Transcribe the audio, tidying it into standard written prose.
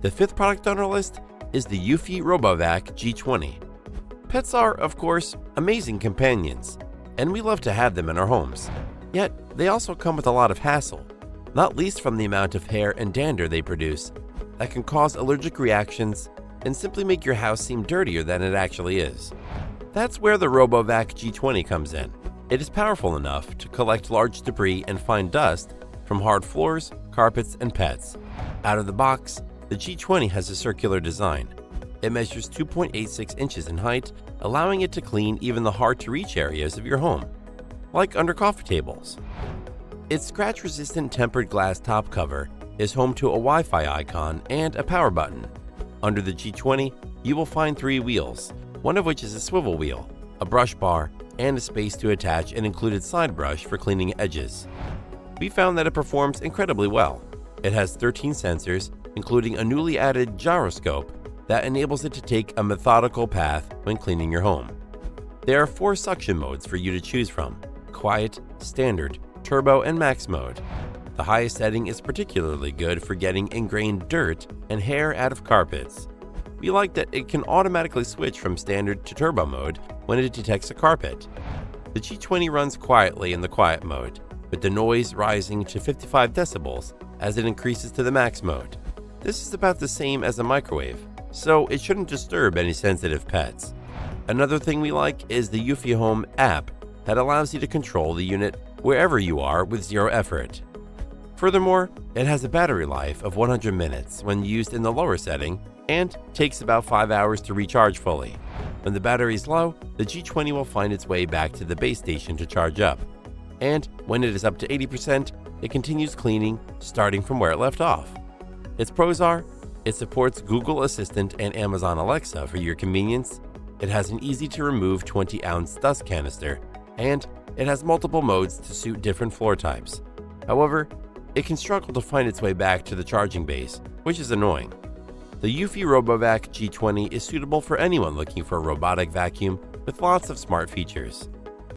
The fifth product on our list is the Eufy RoboVac G20. Pets are, of course, amazing companions, and we love to have them in our homes. Yet, they also come with a lot of hassle, not least from the amount of hair and dander they produce that can cause allergic reactions and simply make your house seem dirtier than it actually is. That's where the RoboVac G20 comes in. It is powerful enough to collect large debris and fine dust from hard floors, carpets, and pets. Out of the box, the G20 has a circular design. It measures 2.86 inches in height, allowing it to clean even the hard-to-reach areas of your home, like under coffee tables. Its scratch-resistant tempered glass top cover is home to a Wi-Fi icon and a power button. Under the G20, you will find 3 wheels, one of which is a swivel wheel, a brush bar, and a space to attach an included side brush for cleaning edges. We found that it performs incredibly well. It has 13 sensors, including a newly added gyroscope that enables it to take a methodical path when cleaning your home. There are 4 suction modes for you to choose from: Quiet, Standard, Turbo, and Max mode. The highest setting is particularly good for getting ingrained dirt and hair out of carpets. We like that it can automatically switch from Standard to Turbo mode when it detects a carpet. The G20 runs quietly in the Quiet mode, with the noise rising to 55 decibels as it increases to the Max mode. This is about the same as a microwave, so it shouldn't disturb any sensitive pets. Another thing we like is the Eufy Home app that allows you to control the unit wherever you are with zero effort. Furthermore, it has a battery life of 100 minutes when used in the lower setting and takes about 5 hours to recharge fully. When the battery is low, the G20 will find its way back to the base station to charge up. And when it is up to 80%, it continues cleaning, starting from where it left off. Its pros are: it supports Google Assistant and Amazon Alexa for your convenience, it has an easy-to-remove 20-ounce dust canister, and it has multiple modes to suit different floor types. However, it can struggle to find its way back to the charging base, which is annoying. The Eufy RoboVac G20 is suitable for anyone looking for a robotic vacuum with lots of smart features.